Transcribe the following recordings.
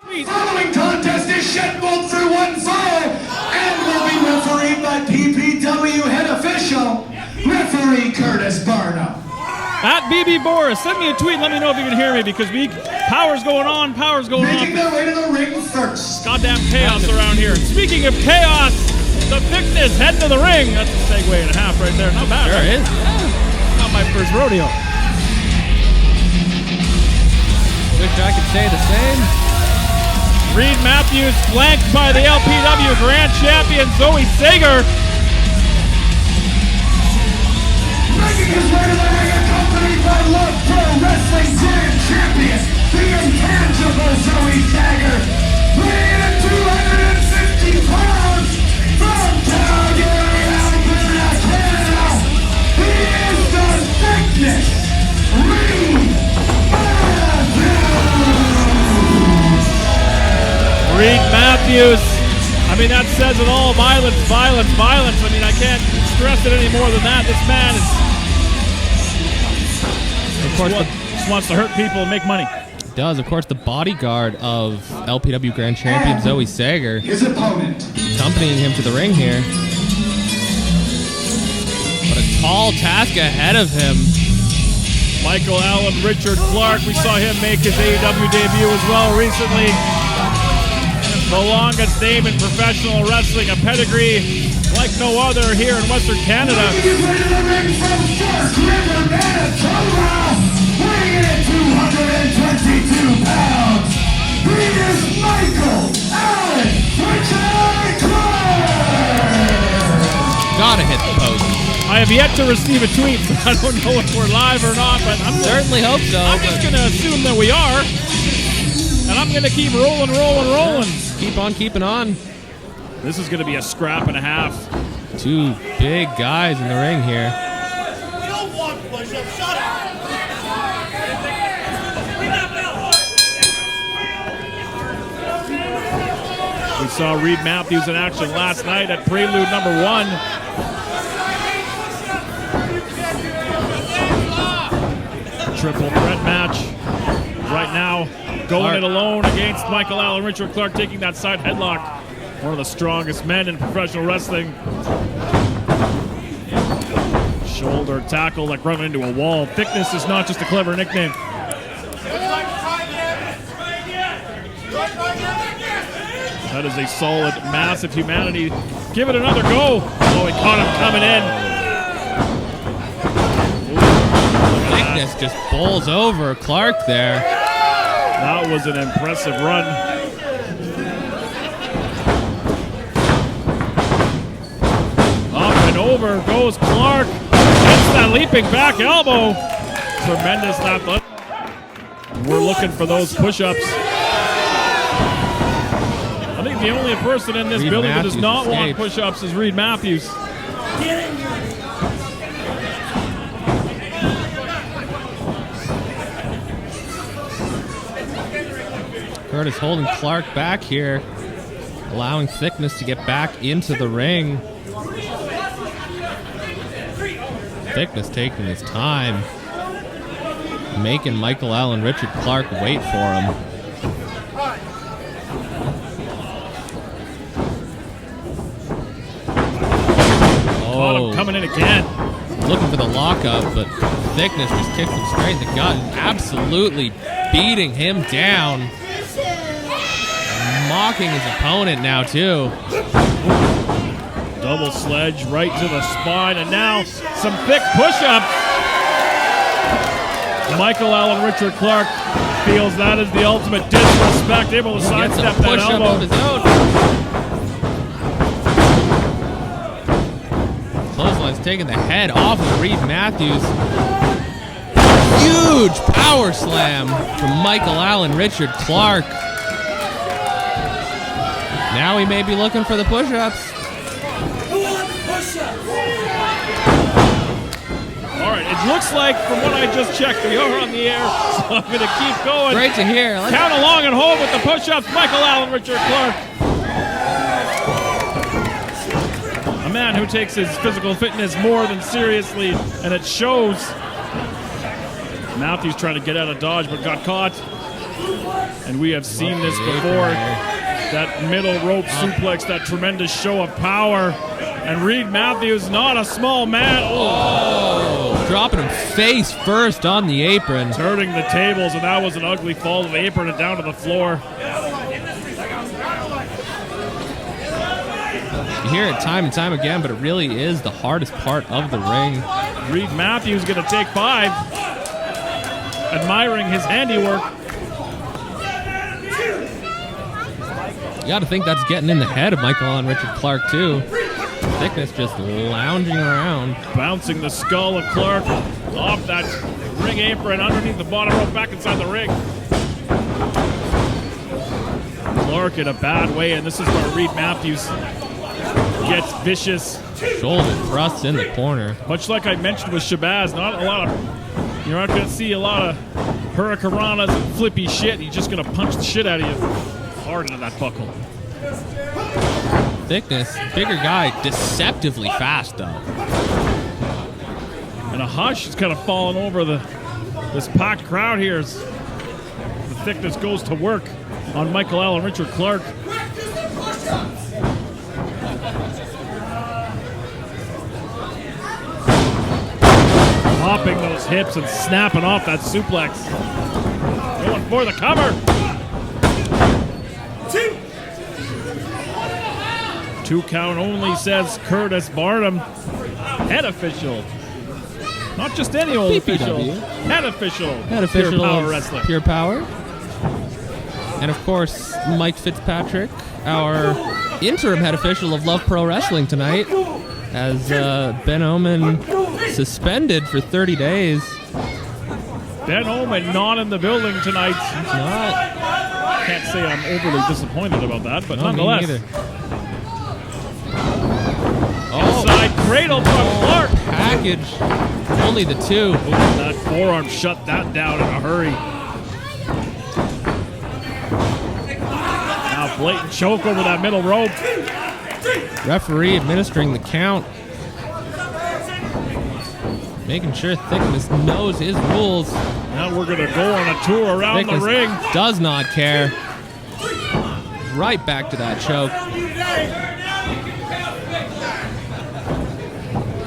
The following contest is scheduled for one fall and will be refereed by PPW head official, referee Curtis Barnum. At Bad Boris, send me a tweet. Let me know if you can hear me because power's going on. Making their way to the ring first. Goddamn chaos around here. Speaking of chaos, the Thickness heading to the ring. That's a segue and a half right there. Not bad. Sure right? is. Yeah. Not my first rodeo. Wish I could say the same. Reid Matthews flanked by the LPW Grand Champion Zoe Sager. Making his way to the ring, accompanied by Love Pro Wrestling Grand Champion, the intangible Zoe Sager, weighing at 250 pounds, from Calgary, Alberta, Canada. He is the Thickness, Reid Matthews. Reid Matthews. I mean, that says it all. Violence, violence, violence. I mean, I can't stress it any more than that. This man is... Of course, just wants to hurt people and make money. Does, of course, the bodyguard of LPW Grand Champion Zoe Sager. His opponent. Accompanying him to the ring here. But a tall task ahead of him. Michael Allen, Richard Clark. We saw him make his AEW debut as well recently. The longest name in professional wrestling, a pedigree like no other here in Western Canada. Making his way to the ring from First River, Manitoba, weighing at 222 pounds. He is Michael Allen Richard Clark. Gotta hit the post. I have yet to receive a tweet. I don't know if we're live or not, but I'm Certainly hope so. I'm just going to assume that we are. And I'm going to keep rolling. Keep on keeping on. This is going to be a scrap and a half. Two big guys in the ring here. You don't want push-ups, shut up! We saw Reid Matthews in action last night at Prelude number 1. Triple threat match. Right now, going it alone against Michael Allen, Richard Clark, taking that side headlock. One of the strongest men in professional wrestling. Shoulder tackle like running into a wall. Thickness is not just a clever nickname. That is a solid, massive humanity. Give it another go. Oh, he caught him coming in. Thickness just bowls over Clark there. That was an impressive run. Up and over goes Clark. Gets that leaping back elbow. Tremendous athletic. We're looking for those push-ups. I think the only person in this Reid building that does Matthews not want escaped. push-ups is Reid Matthews. Curtis holding Clark back here, allowing Thickness to get back into the ring. Thickness taking his time, making Michael Allen Richard Clark wait for him. Caught him coming in again. Looking for the lockup, but Thickness just kicks him straight in the gut and absolutely beating him down. Mocking his opponent now, too. Double sledge right to the spine, and now some thick push-ups. Michael Allen Richard Clark feels that is the ultimate disrespect, able to Gets a sidestep that push-up elbow. of his own. Clothesline's taking the head off of Reid Matthews. Huge power slam from Michael Allen Richard Clark. Now he may be looking for the push-ups. All right, it looks like, from what I just checked, we are on the air, so I'm going to keep going. Great to hear. Count along and hold with the push-ups, Michael Allen Richard Clark. A man who takes his physical fitness more than seriously, and it shows. Matthews trying to get out of dodge, but got caught. And we have seen this before. That middle rope suplex, that tremendous show of power. And Reid Matthews, not a small man. Oh, dropping him face first on the apron. Turning the tables, and that was an ugly fall to the apron and down to the floor. You hear it time and time again, but it really is the hardest part of the ring. Reid Matthews going to take 5. Admiring his handiwork. You got to think that's getting in the head of Michael Allen Richard Clark, too. Thickness just lounging around. Bouncing the skull of Clark off that ring apron underneath the bottom rope back inside the ring. Clark in a bad way, and this is where Reid Matthews gets vicious. Shoulder thrusts in the corner. Much like I mentioned with Shabazz, you're not going to see a lot of hurricanranas and flippy shit. He's just going to punch the shit out of you hard into that buckle. Thickness, bigger guy, deceptively fast though. And a hush is kind of falling over this packed crowd here as the Thickness goes to work on Michael Allen Richard Clark. Popping those hips and snapping off that suplex. Going for the cover. 2 count only, says Curtis Barnum. Head official. Not just any old official. Head official. Head official. Pure Power Wrestling. Pure Power. And of course, Mike Fitzpatrick, our interim head official of Love Pro Wrestling tonight, has Ben Omen suspended for 30 days. Ben Omen not in the building tonight. He's not. Can't say I'm overly disappointed about that, but No, nonetheless. me neither. Inside cradle from Clark. Package. Only the 2. That forearm shut that down in a hurry. Now blatant choke over that middle rope. Referee administering the count. Making sure Thickness knows his rules. Now we're going to go on a tour around Thickness the ring. does not care. Right back to that choke.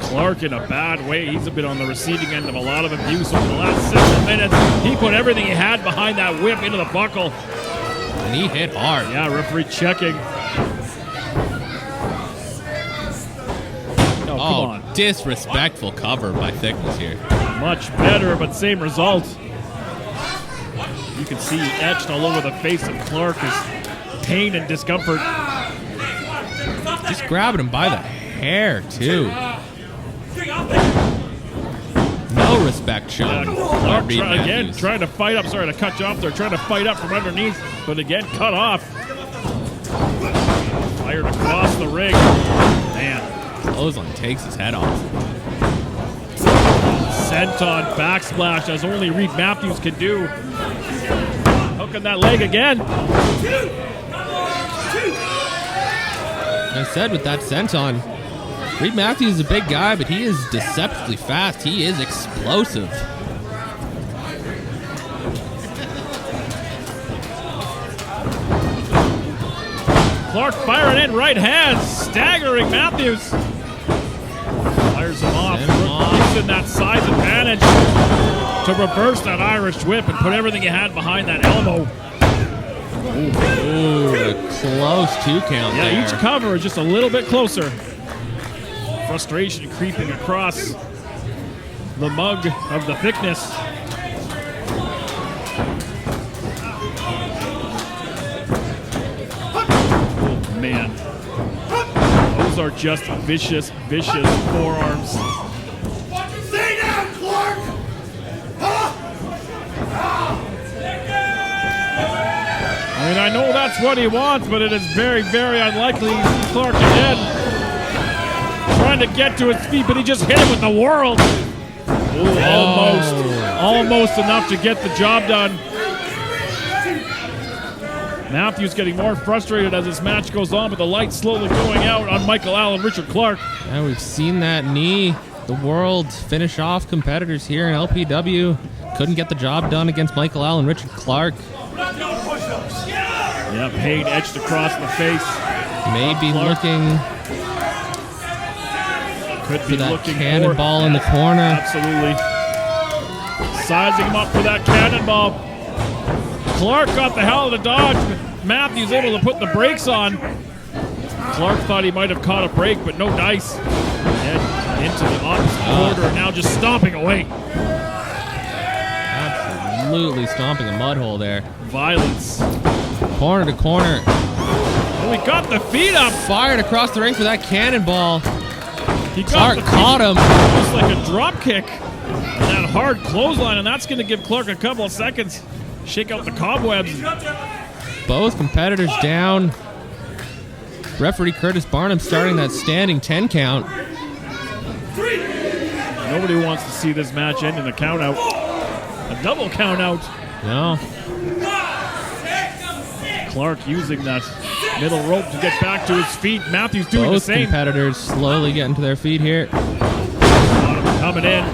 Clark in a bad way. He's been on the receiving end of a lot of abuse over the last several minutes. He put everything he had behind that whip into the buckle. And he hit hard. Yeah, referee checking. Oh, come on. Disrespectful cover by Thickness here. Much better, but same result. You can see etched all over the face of Clark is pain and discomfort. Just grabbing him by the hair, too. No respect shown. Clark trying to fight up. Sorry to cut you off there. Trying to fight up from underneath, but again, cut off. Fired across the ring. Man. Clothesline takes his head off. Senton backsplash as only Reid Matthews can do. Hooking that leg again. I said with that senton, Reid Matthews is a big guy, but he is deceptively fast. He is explosive. Clark firing in right hand, staggering Matthews. Fires him off. Using that size advantage to reverse that Irish whip and put everything he had behind that elbow. Ooh, a close 2 count there. Yeah, each cover is just a little bit closer. Frustration creeping across the mug of the Thickness. Oh, man. Those are just vicious, vicious forearms. Stay down, Clark! I mean, I know that's what he wants, but it is very, very unlikely. Clark again. Trying to get to his feet, but he just hit him with the world. Ooh, almost enough to get the job done. Matthews getting more frustrated as this match goes on, but the light's slowly going out on Michael Allen Richard Clark. And we've seen that knee, the world, finish off competitors here in LPW. Couldn't get the job done against Michael Allen Richard Clark. Yeah, pain etched across the face. Maybe Clark looking could for be that looking cannonball in the corner. Absolutely. Sizing him up for that cannonball. Clark got the hell of the dodge, but Matthews able to put the brakes on. Clark thought he might have caught a break, but no dice. And into the opposite quarter, and now just stomping away. Absolutely stomping a mud hole there. Violence. Corner to corner. Oh, he got the feet up. Fired across the ring for that cannonball. He got Clark the feet caught him. just like a drop kick. And that hard clothesline, and that's going to give Clark a couple of seconds. Shake out the cobwebs. Both competitors down. Referee Curtis Barnum starting that standing 10 count. Nobody wants to see this match end in a count out. A double count out. No. Clark using that middle rope to get back to his feet. Matthews doing Both the same. competitors slowly getting to their feet here. Coming in.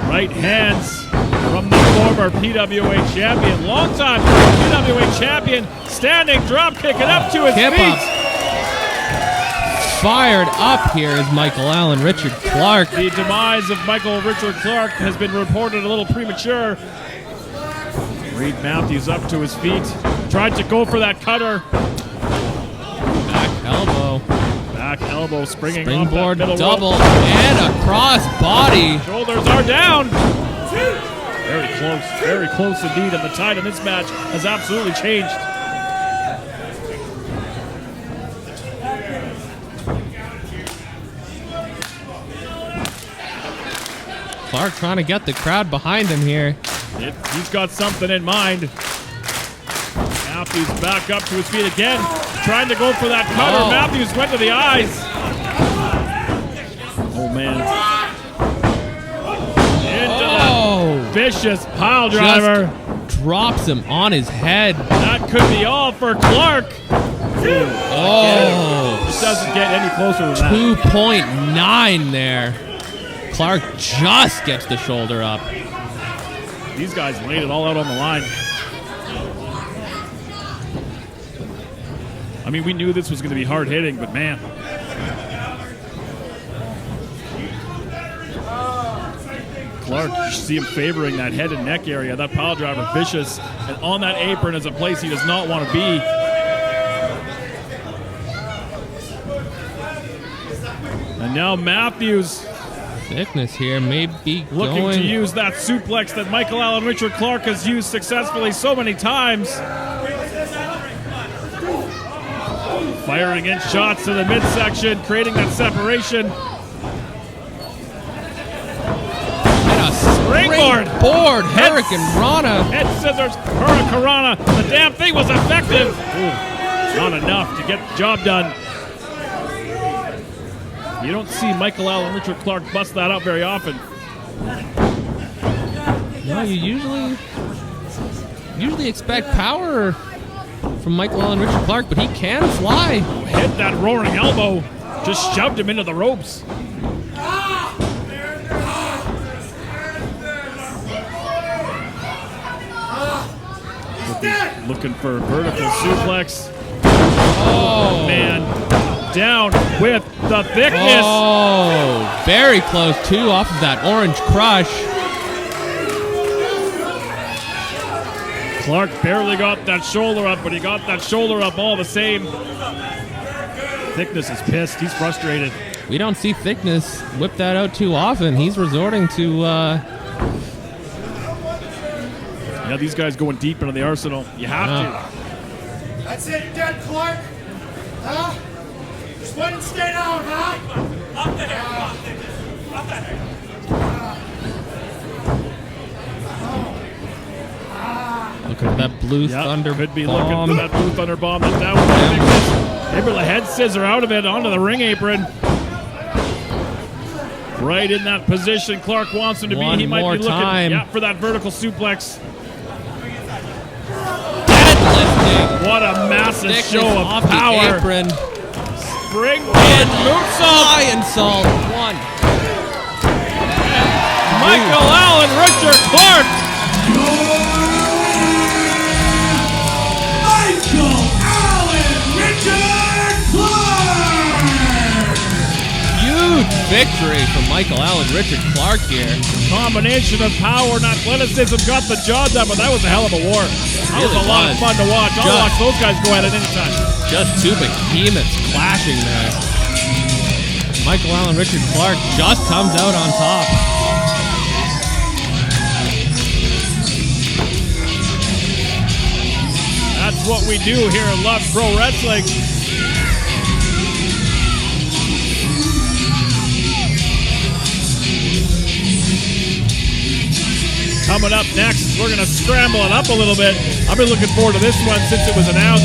Right hands from the former PWA champion. Long-time PWA champion. Standing drop kick it up to his Kip feet. up. Fired up here is Michael Allen Richard Clark. The demise of Michael Richard Clark has been reported a little premature. Reid Matthews up to his feet. Tried to go for that cutter. Back elbow. Back elbow springing Springboard off that middle double rope. and a cross body. Shoulders are down. Very close indeed. And the tide in this match has absolutely changed. Clark trying to get the crowd behind him here. He's got something in mind. Matthews back up to his feet again. Trying to go for that cutter. Oh. Matthews went to the eyes. Oh, man. Into the vicious pile driver. Just drops him on his head. That could be all for Clark. Oh. It doesn't get any closer than that. 2.9 there. Clark just gets the shoulder up. These guys laid it all out on the line. I mean, we knew this was going to be hard hitting, but man. Clark, you see him favoring that head and neck area, that pile driver, vicious. And on that apron is a place he does not want to be. And now Matthews Thickness here may be looking going. to use that suplex that Michael Allen Richard Clark has used successfully so many times. Firing in shots to the midsection, creating that separation. And a Springboard. springboard Hurricane Rana. Head scissors, Hurricanrana. The damn thing was effective. Ooh, not enough to get the job done. You don't see Michael Allen Richard Clark bust that out very often. No, you usually expect power from Michael Allen Richard Clark, but he can fly. Hit that roaring elbow. Just shoved him into the ropes. Looking for a vertical suplex. Oh, man. Down with the thickness. Oh, very close too off of that orange crush. Clark barely got that shoulder up, but he got that shoulder up all the same. Thickness is pissed. He's frustrated. We don't see Thickness whip that out too often. He's resorting to Yeah, these guys going deep into the arsenal. You have to. That's it, dead Clark. Huh? Just wait and stay down, huh? Up the hair. Up the hair. looking for that blue thunder could be bomb. looking for that blue thunder bomb. That's down with the thickness. Able to head scissor out of it onto the ring apron. Right in that position Clark wants him to be. He might be looking for that vertical suplex. Deadlifting. What a massive Thickness show of off power. The apron. Springboard moonsault. Lion salt. One. Michael Allen Richard Clark. victory for Michael Allen, Richard Clark here. Combination of power and athleticism got the job done, but that was a hell of a war. That was a lot of fun to watch. I'll watch those guys go at it anytime. Just two behemoths clashing there. Michael Allen, Richard Clark just comes out on top. That's what we do here at Love Pro Wrestling. Coming up next, we're going to scramble it up a little bit. I've been looking forward to this one since it was announced.